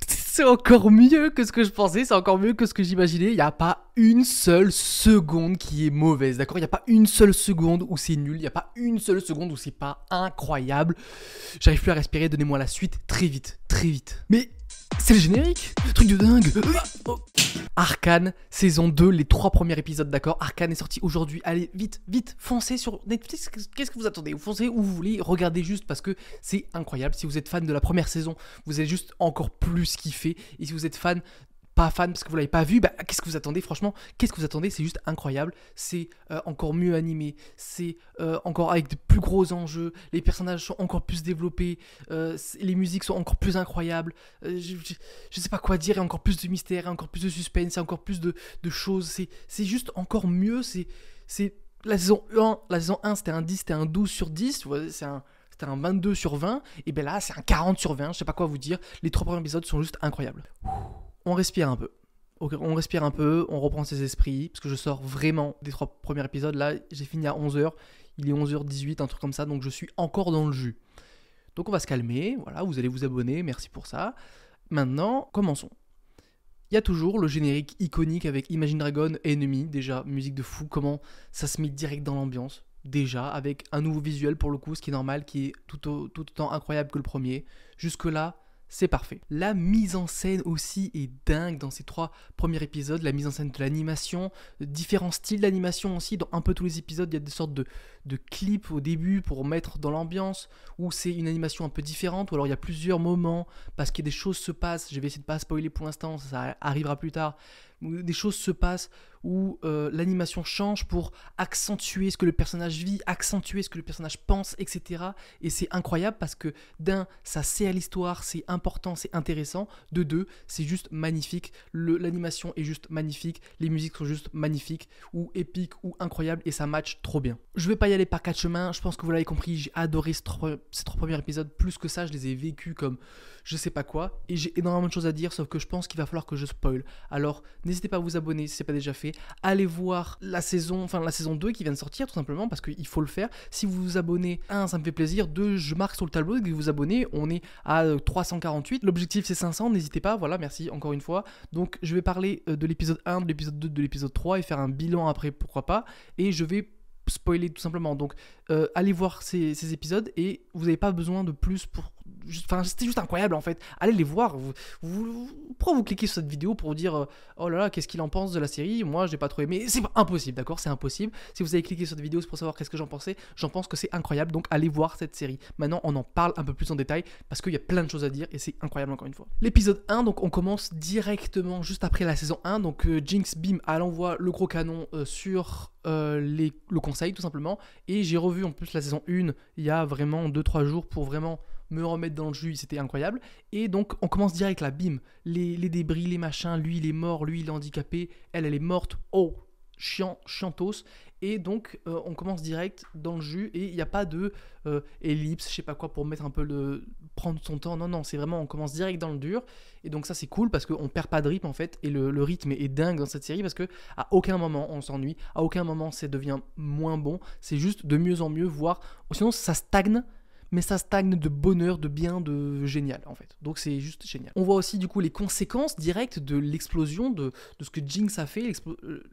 C'est encore mieux que ce que je pensais, c'est encore mieux que ce que j'imaginais. Il n'y a pas une seule seconde qui est mauvaise, d'accord? Il n'y a pas une seule seconde où c'est nul, il n'y a pas une seule seconde où c'est pas incroyable. J'arrive plus à respirer, donnez-moi la suite très vite, très vite. Mais c'est le générique, truc de dingue. Arcane, saison 2, les 3 premiers épisodes, d'accord? Arcane est sorti aujourd'hui, allez, vite, vite, foncez sur Netflix, qu'est-ce que vous attendez? Vous foncez où vous voulez, regardez juste parce que c'est incroyable. Si vous êtes fan de la première saison, vous allez juste encore plus kiffer. Et si vous êtes pas fan parce que vous l'avez pas vu, bah qu'est-ce que vous attendez? Franchement, qu'est-ce que vous attendez? C'est juste incroyable, c'est encore mieux animé, c'est encore avec de plus gros enjeux, les personnages sont encore plus développés, les musiques sont encore plus incroyables, je sais pas quoi dire, il y a encore plus de mystère, il y a encore plus de suspense, il y a encore plus de choses, c'est juste encore mieux, c'est la saison 1 c'était un 10, c'était un 12 sur 10, tu vois, c'était un 22 sur 20, et ben là c'est un 40 sur 20, je sais pas quoi vous dire, les 3 premiers épisodes sont juste incroyables. On respire un peu. Okay, on respire un peu, on reprend ses esprits, parce que je sors vraiment des 3 premiers épisodes. Là, j'ai fini à 11h, il est 11h18, un truc comme ça, donc je suis encore dans le jus. Donc on va se calmer, voilà, vous allez vous abonner, merci pour ça. Maintenant, commençons. Il y a toujours le générique iconique avec Imagine Dragon, Enemy, déjà, musique de fou, comment ça se met direct dans l'ambiance. Déjà, avec un nouveau visuel pour le coup, ce qui est normal, qui est tout autant incroyable que le premier. Jusque-là, c'est parfait. La mise en scène aussi est dingue dans ces 3 premiers épisodes. La mise en scène de l'animation, différents styles d'animation aussi. Dans un peu tous les épisodes, il y a des sortes de clips au début pour mettre dans l'ambiance, où c'est une animation un peu différente, ou alors il y a plusieurs moments, parce que des choses se passent. Je vais essayer de pas spoiler pour l'instant, ça arrivera plus tard. Des choses se passent où l'animation change pour accentuer ce que le personnage vit, accentuer ce que le personnage pense, etc. Et c'est incroyable parce que d'un, ça sert l'histoire, c'est important, c'est intéressant. De deux, c'est juste magnifique. L'animation est juste magnifique, les musiques sont juste magnifiques, ou épiques, ou incroyables, et ça match trop bien. Je vais pas y aller par 4 chemins, je pense que vous l'avez compris, j'ai adoré ces 3 premiers épisodes. Plus que ça, je les ai vécus comme je sais pas quoi, et j'ai énormément de choses à dire, sauf que je pense qu'il va falloir que je spoil. Alors, n'hésitez pas à vous abonner si c'est pas déjà fait. Allez voir la saison 2 qui vient de sortir, tout simplement, parce qu'il faut le faire. Si vous vous abonnez, 1, ça me fait plaisir. 2, je marque sur le tableau que vous vous abonnez. On est à 348. L'objectif, c'est 500. N'hésitez pas. Voilà, merci encore une fois. Donc, je vais parler de l'épisode 1, de l'épisode 2, de l'épisode 3 et faire un bilan après, pourquoi pas. Et je vais spoiler tout simplement. Donc, allez voir ces épisodes et vous n'avez pas besoin de plus pour... Enfin, c'était juste incroyable en fait. Allez les voir. Pourquoi vous cliquez sur cette vidéo pour vous dire oh là là, qu'est-ce qu'il en pense de la série? Moi, j'ai pas trop aimé. C'est impossible, d'accord? C'est impossible. Si vous avez cliqué sur cette vidéo, c'est pour savoir qu'est-ce que j'en pensais. J'en pense que c'est incroyable. Donc, allez voir cette série. Maintenant, on en parle un peu plus en détail parce qu'il y a plein de choses à dire et c'est incroyable encore une fois. L'épisode 1, donc on commence directement juste après la saison 1. Donc, Jinx, bim, elle envoie le gros canon sur le conseil tout simplement. Et j'ai revu en plus la saison 1 il y a vraiment 2-3 jours pour vraiment me remettre dans le jus, c'était incroyable. Et donc on commence direct là, bim, les débris, les machins, lui il est mort, lui il est handicapé, elle est morte, oh, chiantos. Et donc on commence direct dans le jus et il n'y a pas de ellipse, je sais pas quoi, pour mettre un peu prendre son temps, non, c'est vraiment, on commence direct dans le dur. Et donc ça c'est cool parce qu'on perd pas de rythme en fait, et le rythme est dingue dans cette série parce que à aucun moment on s'ennuie, à aucun moment ça devient moins bon, c'est juste de mieux en mieux, voire sinon ça stagne, mais ça stagne de bonheur, de bien, de génial en fait. Donc c'est juste génial. On voit aussi du coup les conséquences directes de l'explosion, de ce que Jinx a fait,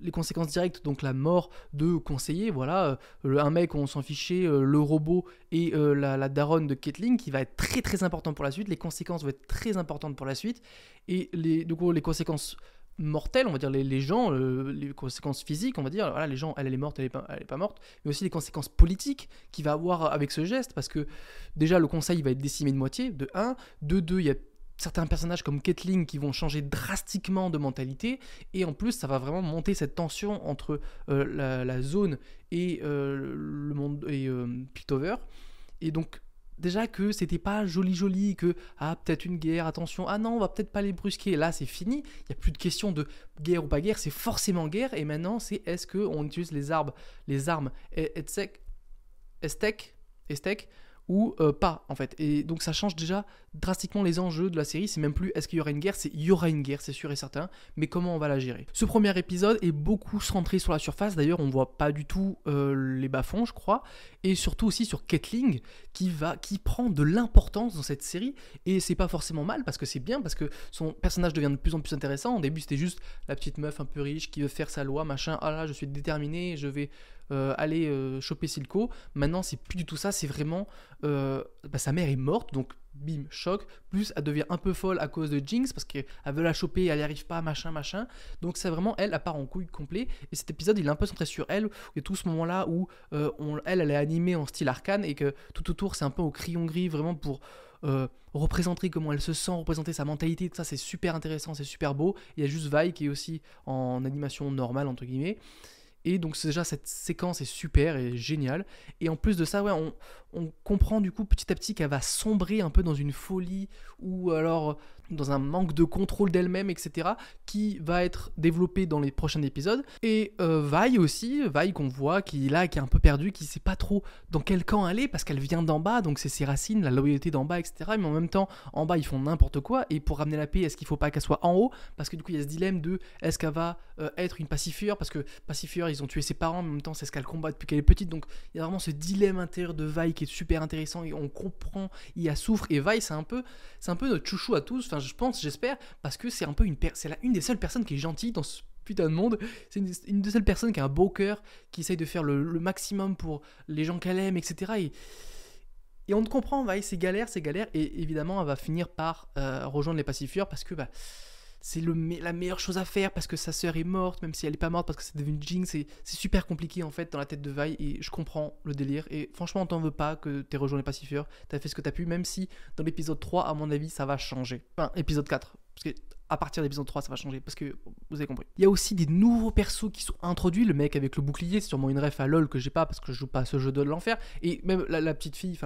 les conséquences directes, donc la mort de conseiller, voilà, un mec on s'en fichait, le robot et la daronne de Caitlyn qui va être très très important pour la suite, les conséquences vont être très importantes pour la suite, et du coup les conséquences mortelles, on va dire les gens, les conséquences physiques, on va dire, voilà, les gens, elle est morte, elle est pas morte, mais aussi les conséquences politiques qu'il va avoir avec ce geste, parce que déjà le conseil va être décimé de moitié, de 1, de 2, il y a certains personnages comme Caitlyn qui vont changer drastiquement de mentalité, et en plus ça va vraiment monter cette tension entre la zone et le monde et Piltover, et donc déjà que c'était pas joli, que peut-être une guerre, attention, non, on va peut-être pas les brusquer, là c'est fini, il n'y a plus de question de guerre ou pas guerre, c'est forcément guerre, et maintenant c'est est-ce qu'on utilise les armes Estec, ou pas en fait. Et donc ça change déjà drastiquement les enjeux de la série. C'est même plus est-ce qu'il y aura une guerre, c'est il y aura une guerre, c'est sûr et certain, mais comment on va la gérer. Ce premier épisode est beaucoup centré sur la surface, d'ailleurs on voit pas du tout les bas-fonds je crois, et surtout aussi sur Caitlyn qui prend de l'importance dans cette série, et c'est pas forcément mal parce que c'est bien, parce que son personnage devient de plus en plus intéressant. Au début c'était juste la petite meuf un peu riche qui veut faire sa loi, machin, ah là je suis déterminé, je vais aller choper Silco. Maintenant c'est plus du tout ça, c'est vraiment sa mère est morte, donc bim, choc, plus elle devient un peu folle à cause de Jinx, parce qu'elle veut la choper, elle n'y arrive pas, machin, donc c'est vraiment elle part en couille complet, et cet épisode il est un peu centré sur elle, il y a tout ce moment là où elle est animée en style arcane, et que tout autour c'est un peu au crayon gris, vraiment pour représenter comment elle se sent, représenter sa mentalité, tout ça c'est super intéressant, c'est super beau. Il y a juste Vi qui est aussi en animation normale entre guillemets. Et donc c'est déjà cette séquence est super et géniale. Et en plus de ça, ouais, on comprend du coup petit à petit qu'elle va sombrer un peu dans une folie, ou alors dans un manque de contrôle d'elle-même, etc., qui va être développé dans les prochains épisodes. Et Vi aussi, Vi qu'on voit, qui est un peu perdu, qui sait pas trop dans quel camp elle est, parce qu'elle vient d'en bas, donc c'est ses racines, la loyauté d'en bas, etc. Mais en même temps, en bas, ils font n'importe quoi, et pour ramener la paix, est-ce qu'il faut pas qu'elle soit en haut? Parce que du coup, il y a ce dilemme de, est-ce qu'elle va être une pacifieur, parce que pacifieur, ils ont tué ses parents, mais en même temps, c'est ce qu'elle combat depuis qu'elle est petite, donc il y a vraiment ce dilemme intérieur de Vi qui est super intéressant, et on comprend, il y a souffre, et Vi, c'est un peu notre chouchou à tous, enfin je pense, j'espère, parce que c'est un peu une des seules personnes qui est gentille dans ce putain de monde. C'est une des seules personnes qui a un beau cœur, qui essaye de faire le maximum pour les gens qu'elle aime, etc. Et on te comprend, Vi, c'est galère, et évidemment elle va finir par rejoindre les pacifieurs, parce que c'est la meilleure chose à faire, parce que sa sœur est morte, même si elle est pas morte, parce que c'est devenu Jinx. C'est super compliqué en fait dans la tête de Vi, et je comprends le délire, et franchement on t'en veut pas que t'aies rejoint les pacifieurs, t'as fait ce que t'as pu, même si dans l'épisode 3 à mon avis ça va changer, enfin épisode 4, parce que à partir de l'épisode 3 ça va changer, parce que vous avez compris. Il y a aussi des nouveaux persos qui sont introduits, le mec avec le bouclier, c'est sûrement une ref à LOL que j'ai pas, parce que je joue pas à ce jeu de l'enfer, et même la petite fille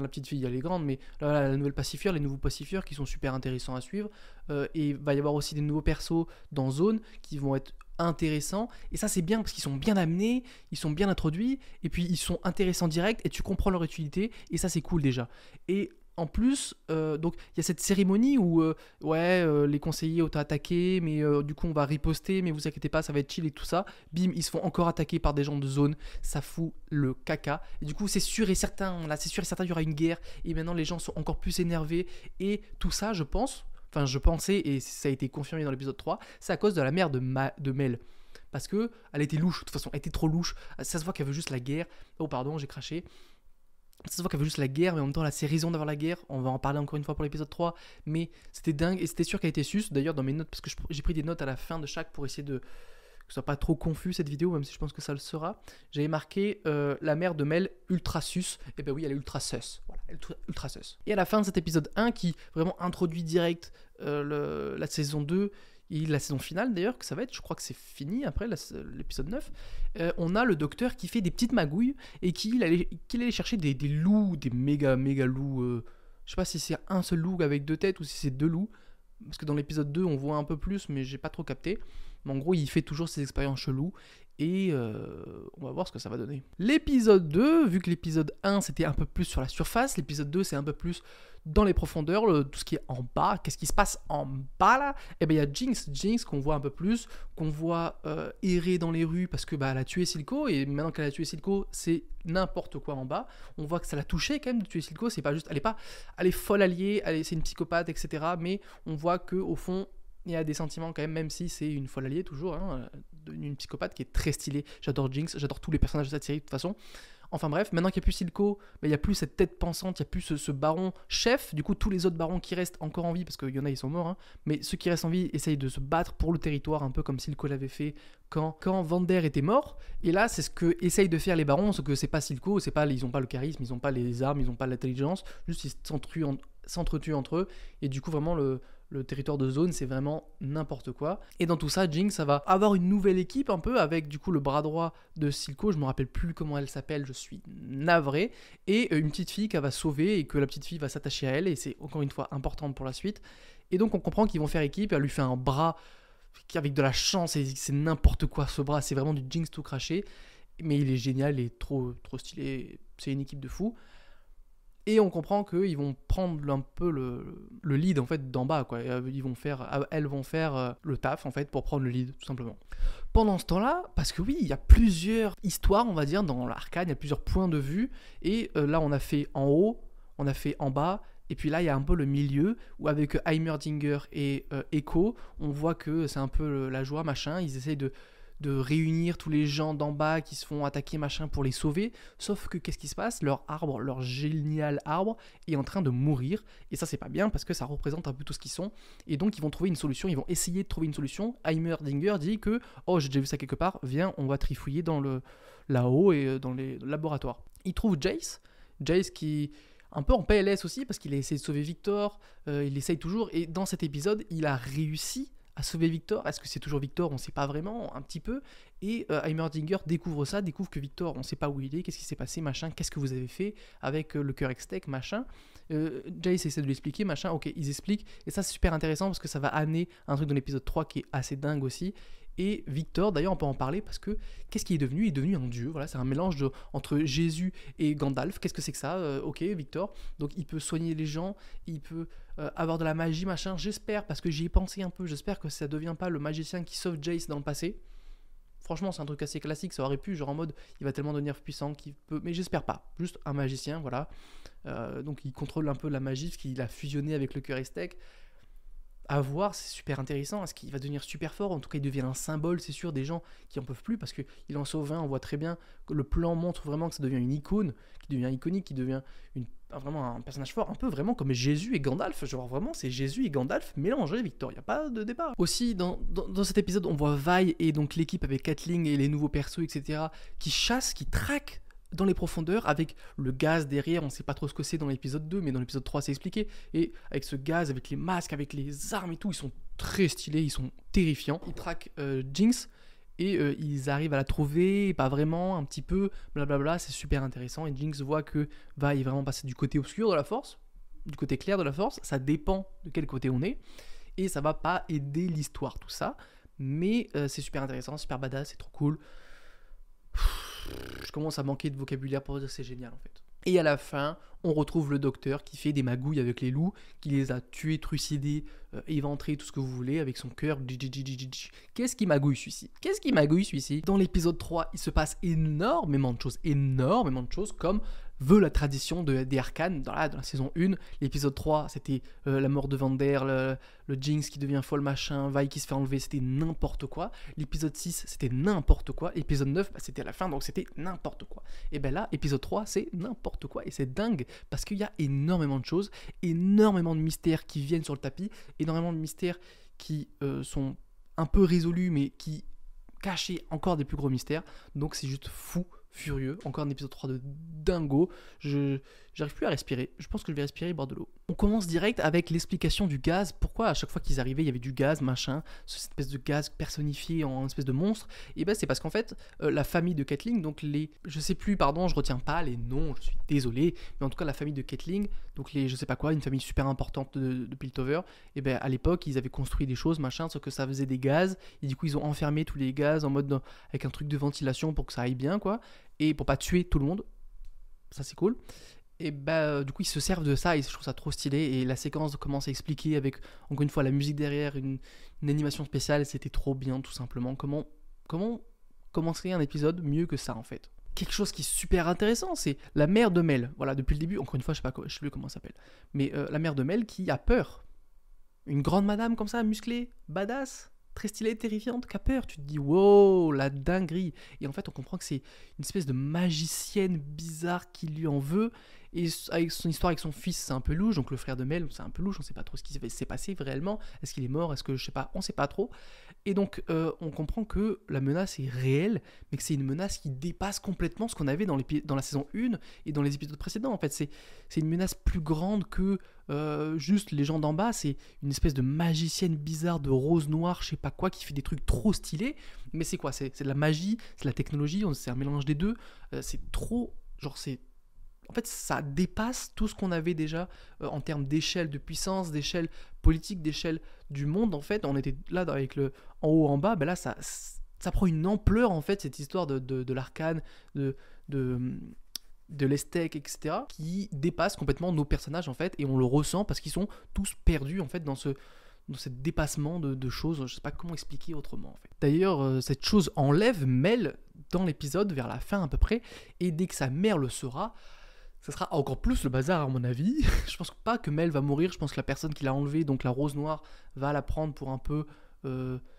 elle est grande, mais la nouvelle pacifieur, les nouveaux pacifieurs qui sont super intéressants à suivre, et il va y avoir aussi des nouveaux persos dans Zone qui vont être intéressants, et ça c'est bien parce qu'ils sont bien amenés, ils sont bien introduits, et puis ils sont intéressants direct, et tu comprends leur utilité, et ça c'est cool déjà. Et en plus, donc il y a cette cérémonie où les conseillers ont attaqué, mais du coup on va riposter, mais vous inquiétez pas, ça va être chill et tout ça. Bim, ils se font encore attaquer par des gens de zone, ça fout le caca. Et du coup c'est sûr et certain, il y aura une guerre, et maintenant les gens sont encore plus énervés, et tout ça je pensais, et ça a été confirmé dans l'épisode 3, c'est à cause de la mère de Mel. Parce que elle était louche, de toute façon, elle était trop louche, ça se voit qu'elle veut juste la guerre. Oh pardon, j'ai craché. Ça se voit qu'elle veut juste la guerre, mais en même temps, elle a ses raisons d'avoir la guerre. On va en parler encore une fois pour l'épisode 3. Mais c'était dingue, et c'était sûr qu'elle était sus. D'ailleurs, dans mes notes, parce que j'ai pris des notes à la fin de chaque pour essayer que ce soit pas trop confus cette vidéo, même si je pense que ça le sera. J'avais marqué la mère de Mel ultra sus. Et ben oui, elle est ultra sus. Voilà, ultra sus. Et à la fin de cet épisode 1, qui vraiment introduit direct la saison 2, et la saison finale d'ailleurs, que ça va être, je crois que c'est fini après l'épisode 9, on a le docteur qui fait des petites magouilles, et qu'il allait chercher des loups, des méga loups, je sais pas si c'est un seul loup avec 2 têtes ou si c'est 2 loups, parce que dans l'épisode 2 on voit un peu plus, mais j'ai pas trop capté. Mais en gros il fait toujours ses expériences cheloues, et on va voir ce que ça va donner. L'épisode 2, vu que l'épisode 1 c'était un peu plus sur la surface, l'épisode 2 c'est un peu plus dans les profondeurs, tout ce qui est en bas. Qu'est-ce qui se passe en bas là? Et ben il y a Jinx qu'on voit un peu plus, qu'on voit errer dans les rues, parce que elle a tué Silco, et maintenant qu'elle a tué Silco, c'est n'importe quoi en bas. On voit que ça l'a touché quand même de tuer Silco, c'est pas juste, elle est folle alliée, c'est une psychopathe, etc. Mais on voit que au fond il y a des sentiments quand même si c'est une folle alliée toujours, une psychopathe qui est très stylée. J'adore Jinx, j'adore tous les personnages de cette série de toute façon. Enfin bref, maintenant qu'il n'y a plus Silco, il n'y a plus cette tête pensante, il n'y a plus ce baron chef. Du coup, tous les autres barons qui restent encore en vie, parce qu'il y en a, ils sont morts, mais ceux qui restent en vie essayent de se battre pour le territoire, un peu comme Silco l'avait fait quand Vander était mort. Et là, c'est ce que essayent de faire les barons, sauf que c'est pas Silco, ils n'ont pas le charisme, ils n'ont pas les armes, ils n'ont pas l'intelligence, juste ils s'entretuent entre eux. Et du coup, vraiment, le territoire de zone, c'est vraiment n'importe quoi. Et dans tout ça, Jinx, ça va avoir une nouvelle équipe un peu, avec du coup le bras droit de Silco, je me rappelle plus comment elle s'appelle, je suis navré, et une petite fille qu'elle va sauver, et que la petite fille va s'attacher à elle, et c'est encore une fois important pour la suite. Et donc on comprend qu'ils vont faire équipe, elle lui fait un bras avec de la chance, et c'est n'importe quoi ce bras, c'est vraiment du Jinx tout craché, mais il est génial, il est trop stylé, c'est une équipe de fous. Et on comprend qu'ils vont prendre un peu le lead en fait d'en bas, quoi. Elles vont faire le taf en fait pour prendre le lead, tout simplement. Pendant ce temps-là, parce que oui, il y a plusieurs histoires, on va dire, dans l'Arcane, il y a plusieurs points de vue, et là on a fait en haut, on a fait en bas, et puis là il y a un peu le milieu, où avec Heimerdinger et Echo, on voit que c'est un peu la joie, machin, ils essayent de réunir tous les gens d'en bas qui se font attaquer machin pour les sauver, sauf que qu'est-ce qui se passe? Leur génial arbre est en train de mourir, et ça c'est pas bien parce que ça représente un peu tout ce qu'ils sont, et donc ils vont trouver une solution, ils vont essayer de trouver une solution. Heimerdinger dit que oh j'ai déjà vu ça quelque part, viens on va trifouiller là-haut et dans les laboratoires. Il trouve Jace qui un peu en PLS aussi parce qu'il a essayé de sauver Victor, il essaye toujours, et dans cet épisode il a réussi à sauver Victor. Est-ce que c'est toujours Victor? On ne sait pas vraiment, un petit peu. Et Heimerdinger découvre que Victor, on ne sait pas où il est, qu'est-ce qui s'est passé, machin, qu'est-ce que vous avez fait avec le cœur extec, machin. Jace essaie de l'expliquer, machin, ok, ils expliquent. Et ça, c'est super intéressant parce que ça va amener un truc dans l'épisode 3 qui est assez dingue aussi. Et Victor, d'ailleurs, on peut en parler parce que qu'est-ce qu'il est devenu? Il est devenu un dieu, voilà, c'est un mélange entre Jésus et Gandalf. Qu'est-ce que c'est que ça? Ok, Victor. Donc il peut soigner les gens, il peut avoir de la magie, machin. J'espère, parce que j'y ai pensé un peu, j'espère que ça devient pas le magicien qui sauve Jace dans le passé. Franchement, c'est un truc assez classique, ça aurait pu, genre en mode, il va tellement devenir puissant qu'il peut... Mais j'espère pas, juste un magicien, voilà. Donc il contrôle un peu la magie, parce qu'il a fusionné avec le cœur Aztèque. À voir, c'est super intéressant. Est-ce qu'il va devenir super fort? En tout cas, il devient un symbole, c'est sûr, des gens qui en peuvent plus parce qu'il en sauve un. On voit très bien que le plan montre vraiment que ça devient une icône, qui devient iconique, qui devient vraiment un personnage fort, un peu vraiment comme Jésus et Gandalf. Genre vraiment, c'est Jésus et Gandalf mélangés, Victor. Il n'y a pas de débat. Aussi, dans cet épisode, on voit Vi et donc l'équipe avec Caitlyn et les nouveaux persos, etc., qui chassent, qui traquent dans les profondeurs avec le gaz derrière. On sait pas trop ce que c'est dans l'épisode 2, mais dans l'épisode 3 c'est expliqué, et avec ce gaz, avec les masques, avec les armes et tout, ils sont très stylés, ils sont terrifiants. Ils traquent Jinx et ils arrivent à la trouver, pas vraiment, un petit peu, blablabla, c'est super intéressant. Et Jinx voit que Va est vraiment passé du côté obscur de la force, du côté clair de la force. Ça dépend de quel côté on est, et ça va pas aider l'histoire, tout ça, mais c'est super intéressant, super badass, c'est trop cool. Je commence à manquer de vocabulaire pour dire que c'est génial en fait. Et à la fin, on retrouve le docteur qui fait des magouilles avec les loups, qui les a tués, trucidés, éventrés, tout ce que vous voulez, avec son cœur. Qu'est-ce qui magouille celui-ci? Dans l'épisode 3, il se passe énormément de choses, comme veut la tradition des Arcanes dans la saison 1. L'épisode 3, c'était la mort de Vander, le Jinx qui devient folle, machin, Vi qui se fait enlever, c'était n'importe quoi. L'épisode 6, c'était n'importe quoi. L'épisode 9, c'était à la fin, donc c'était n'importe quoi. Et ben là, épisode 3, c'est n'importe quoi, et c'est dingue, parce qu'il y a énormément de choses, énormément de mystères qui viennent sur le tapis, énormément de mystères qui sont un peu résolus, mais qui cachent encore des plus gros mystères, donc c'est juste fou, furieux. Encore un épisode 3 de dingo. J'arrive plus à respirer. Je pense que je vais respirer et boire de l'eau. On commence direct avec l'explication du gaz. Pourquoi à chaque fois qu'ils arrivaient, il y avait du gaz, machin, cette espèce de gaz personnifié en espèce de monstre. Et ben c'est parce qu'en fait, la famille de Caitlyn, donc je sais plus, pardon, je retiens pas les noms, je suis désolé, mais en tout cas la famille de Caitlyn, donc je sais pas quoi, une famille super importante de Piltover, et ben à l'époque, ils avaient construit des choses, machin, sauf que ça faisait des gaz, et du coup ils ont enfermé tous les gaz en mode avec un truc de ventilation pour que ça aille bien, quoi, et pour pas tuer tout le monde. Ça c'est cool. Et du coup ils se servent de ça et je trouve ça trop stylé, et la séquence commence à expliquer avec encore une fois la musique derrière, une animation spéciale, c'était trop bien tout simplement. Comment commencer un épisode mieux que ça en fait? Quelque chose qui est super intéressant, c'est la mère de Mel. Voilà, depuis le début, encore une fois je sais plus comment ça s'appelle, mais la mère de Mel qui a peur. Une grande madame comme ça, musclée, badass, très stylée, terrifiante, qui a peur. Tu te dis, wow, la dinguerie. Et en fait, on comprend que c'est une espèce de magicienne bizarre qui lui en veut. Et avec son histoire avec son fils, c'est un peu louche. Donc le frère de Mel, c'est un peu louche. On ne sait pas trop ce qui s'est passé réellement. Est-ce qu'il est mort? Est-ce que je sais pas? On ne sait pas trop. Et donc, on comprend que la menace est réelle, mais que c'est une menace qui dépasse complètement ce qu'on avait dans la saison 1 et dans les épisodes précédents. En fait, c'est une menace plus grande que juste les gens d'en bas. C'est une espèce de magicienne bizarre de rose noire, je sais pas quoi, qui fait des trucs trop stylés. Mais c'est quoi? C'est de la magie, c'est de la technologie, c'est un mélange des deux. C'est trop... Genre, c'est... En fait, ça dépasse tout ce qu'on avait déjà en termes d'échelle de puissance, d'échelle politique, d'échelle du monde. En fait, on était là avec le en haut, en bas. Ben là, ça prend une ampleur en fait, cette histoire de l'arcane, de de l'Estec, etc., qui dépassent complètement nos personnages, en fait, et on le ressent parce qu'ils sont tous perdus, en fait, dans ce dépassement de choses, je sais pas comment expliquer autrement en fait. D'ailleurs, cette chose enlève Mel dans l'épisode vers la fin à peu près, et dès que sa mère le saura, ça sera encore plus le bazar à mon avis. Je pense pas que Mel va mourir, je pense que la personne qui l'a enlevée, donc la Rose Noire, va la prendre pour un peu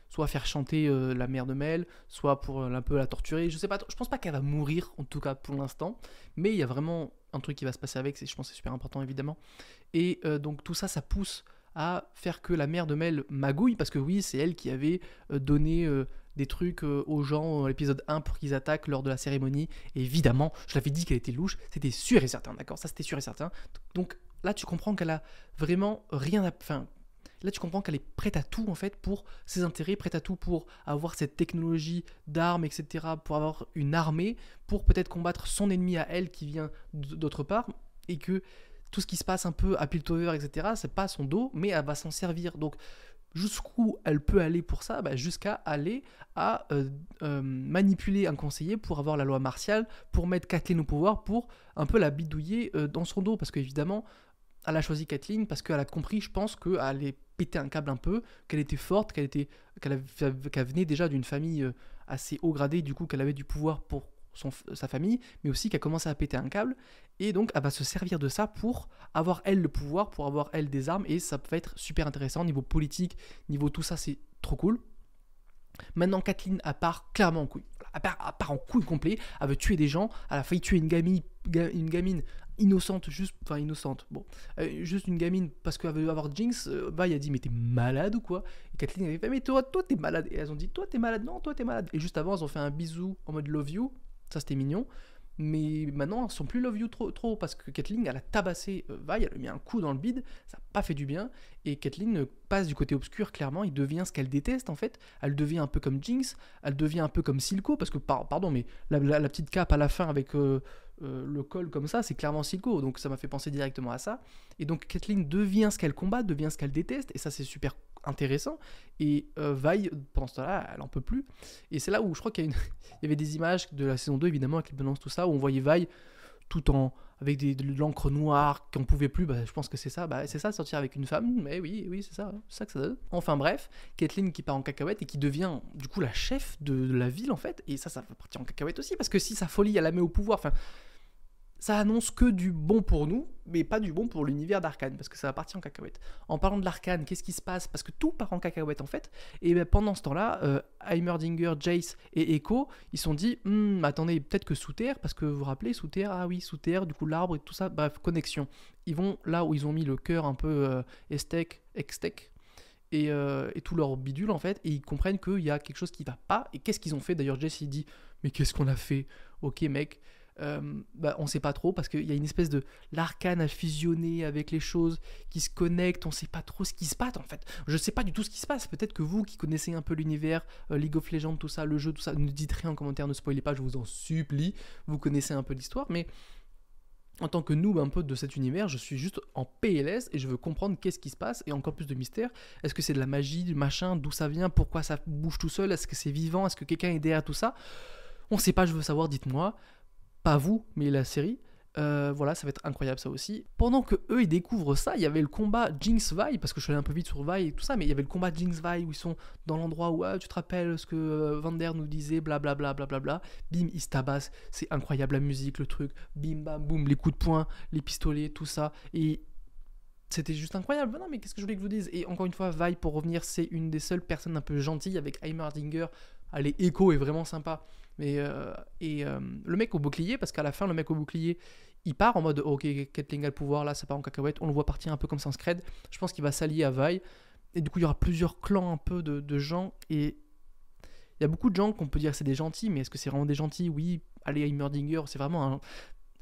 soit faire chanter la mère de Mel, soit pour un peu la torturer, je sais pas, je pense pas qu'elle va mourir en tout cas pour l'instant, mais il y a vraiment un truc qui va se passer avec, je pense que c'est super important évidemment, et donc tout ça, ça pousse à faire que la mère de Mel magouille, parce que oui, c'est elle qui avait donné des trucs aux gens à l'épisode 1 pour qu'ils attaquent lors de la cérémonie. Et évidemment, je l'avais dit qu'elle était louche, c'était sûr et certain, d'accord? Ça, c'était sûr et certain. Donc là, tu comprends qu'elle a vraiment rien à... Enfin, là, tu comprends qu'elle est prête à tout, en fait, pour ses intérêts, prête à tout pour avoir cette technologie d'armes, etc., pour avoir une armée, pour peut-être combattre son ennemi à elle qui vient d'autre part, et que tout ce qui se passe un peu à Piltover, etc., c'est pas son dos, mais elle va s'en servir. Donc, jusqu'où elle peut aller pour ça? Jusqu'à aller à manipuler un conseiller pour avoir la loi martiale, pour mettre Kathleen au pouvoir, pour un peu la bidouiller dans son dos. Parce qu'évidemment, elle a choisi Kathleen parce qu'elle a compris, je pense, qu'elle allait péter un câble un peu, qu'elle était forte, qu'elle venait déjà d'une famille assez haut gradée, du coup qu'elle avait du pouvoir pour sa famille, mais aussi qu'elle commençait à péter un câble, et donc elle va se servir de ça pour avoir elle le pouvoir, pour avoir elle des armes, et ça va être super intéressant, niveau politique, niveau tout ça, c'est trop cool. Maintenant, Kathleen, elle part clairement en couille. Elle part en couille complet, elle veut tuer des gens, elle a failli tuer une gamine innocente, juste une gamine parce qu'elle veut avoir Jinx. Il a dit, mais t'es malade ou quoi? Et Kathleen avait fait, mais toi t'es malade. Et elles ont dit, toi t'es malade, non, toi t'es malade. Et juste avant, elles ont fait un bisou en mode love you, ça c'était mignon. Mais maintenant, elles sont plus love you trop parce que Kathleen, elle a tabassé Vi, elle a mis un coup dans le bide, ça n'a pas fait du bien. Et Kathleen passe du côté obscur, clairement, il devient ce qu'elle déteste en fait. Elle devient un peu comme Jinx, elle devient un peu comme Silco, parce que, pardon, mais la petite cape à la fin avec le col comme ça, c'est clairement Silco, donc ça m'a fait penser directement à ça. Et donc Kathleen devient ce qu'elle combat, devient ce qu'elle déteste, et ça c'est super intéressant. Et Vi, pendant ce temps-là, elle en peut plus. Et c'est là où je crois qu'il y avait des images de la saison 2, évidemment, avec les balances, tout ça, où on voyait Vi tout en avec de l'encre noire qu'on pouvait plus. Je pense que c'est ça, c'est ça, sortir avec une femme. Mais oui, c'est ça que ça donne. Enfin bref, Kathleen qui part en cacahuète et qui devient du coup la chef de la ville en fait. Et ça va partir en cacahuète aussi, parce que si sa folie elle la met au pouvoir, enfin, ça annonce que du bon pour nous, mais pas du bon pour l'univers d'Arcane, parce que ça va partir en cacahuète. En parlant de l'Arcane, qu'est-ce qui se passe? Parce que tout part en cacahuète en fait, et pendant ce temps-là, Heimerdinger, Jace et Echo, ils se sont dit, attendez, peut-être que sous terre, parce que vous vous rappelez, sous terre, ah oui, sous terre, du coup l'arbre et tout ça, bref, connexion. Ils vont là où ils ont mis le cœur un peu Estec, Extec, et tout leur bidule en fait, et ils comprennent qu'il y a quelque chose qui va pas. Et qu'est-ce qu'ils ont fait? D'ailleurs, Jace il dit, mais qu'est-ce qu'on a fait? Ok mec, on sait pas trop, parce qu'il y a une espèce de l'arcane à fusionner avec les choses qui se connectent, on sait pas trop ce qui se passe en fait. Je sais pas du tout ce qui se passe. Peut-être que vous qui connaissez un peu l'univers, League of Legends, tout ça, le jeu, tout ça, ne dites rien en commentaire, ne spoilez pas, je vous en supplie. Vous connaissez un peu l'histoire, mais en tant que noob un peu de cet univers, je suis juste en PLS et je veux comprendre qu'est-ce qui se passe, et encore plus de mystère. Est-ce que c'est de la magie, du machin, d'où ça vient, pourquoi ça bouge tout seul, est-ce que c'est vivant, est-ce que quelqu'un est derrière tout ça? On sait pas, je veux savoir, dites-moi. Pas vous, mais la série. Voilà, ça va être incroyable ça aussi. Pendant que eux ils découvrent ça, il y avait le combat Jinx-Vi, parce que je suis allé un peu vite sur Vi et tout ça, mais il y avait le combat Jinx-Vi où ils sont dans l'endroit où tu te rappelles ce que Vander nous disait, blablabla, blablabla. Bim, ils se tabassent, c'est incroyable la musique, le truc, bim bam boum, les coups de poing, les pistolets, tout ça, et c'était juste incroyable. Non mais qu'est-ce que je voulais que je vous dise? Et encore une fois, Vi, pour revenir, c'est une des seules personnes un peu gentilles avec Heimerdinger. Allez, Echo est vraiment sympa. Mais le mec au bouclier, parce qu'à la fin, le mec au bouclier, il part en mode ok, Kathleen a le pouvoir, là, ça part en cacahuète. On le voit partir un peu comme ça en scred. Je pense qu'il va s'allier à Vi. Et du coup, il y aura plusieurs clans un peu de gens. Et il y a beaucoup de gens qu'on peut dire que c'est des gentils, mais est-ce que c'est vraiment des gentils? Oui, allez, Heimerdinger, c'est vraiment un.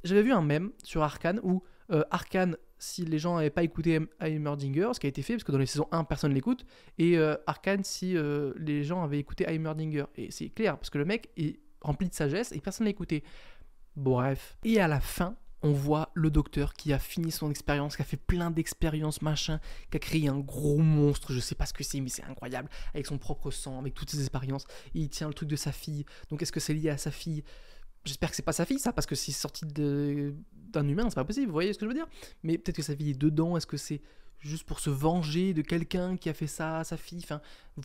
J'avais vu un mème sur Arcane où Arcane, si les gens n'avaient pas écouté Heimerdinger, ce qui a été fait, parce que dans les saisons 1, personne ne l'écoute, et Arcane, si les gens avaient écouté Heimerdinger. Et c'est clair, parce que le mec est rempli de sagesse et personne ne l'a écouté. Bref. Et à la fin, on voit le docteur qui a fini son expérience, qui a fait plein d'expériences, machin, qui a créé un gros monstre, je sais pas ce que c'est, mais c'est incroyable, avec son propre sang, avec toutes ses expériences. Et il tient le truc de sa fille. Donc est-ce que c'est lié à sa fille? J'espère que c'est pas sa fille, ça, parce que si c'est sorti d'un humain, c'est pas possible, vous voyez ce que je veux dire? Mais peut-être que sa fille est dedans, est-ce que c'est juste pour se venger de quelqu'un qui a fait ça à sa fille, enfin,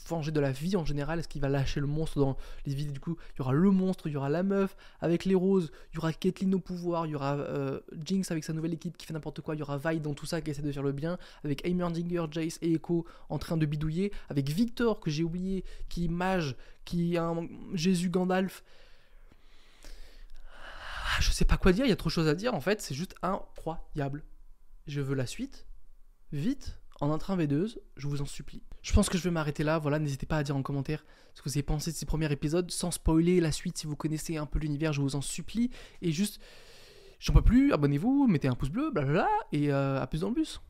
venger de la vie en général, est-ce qu'il va lâcher le monstre dans les vidéos, du coup, il y aura le monstre, il y aura la meuf avec les roses, il y aura Caitlyn au pouvoir, il y aura Jinx avec sa nouvelle équipe qui fait n'importe quoi, il y aura Vi dans tout ça qui essaie de faire le bien, avec Heimerdinger, Jace et Echo en train de bidouiller, avec Victor que j'ai oublié, qui est mage, qui est un Jésus Gandalf. Je sais pas quoi dire, il y a trop de choses à dire en fait, c'est juste incroyable. Je veux la suite, vite, en un train V2, je vous en supplie. Je pense que je vais m'arrêter là, voilà, n'hésitez pas à dire en commentaire ce que vous avez pensé de ces premiers épisodes, sans spoiler la suite si vous connaissez un peu l'univers, je vous en supplie. Et juste, j'en peux plus, abonnez-vous, mettez un pouce bleu, blablabla, et à plus dans le bus.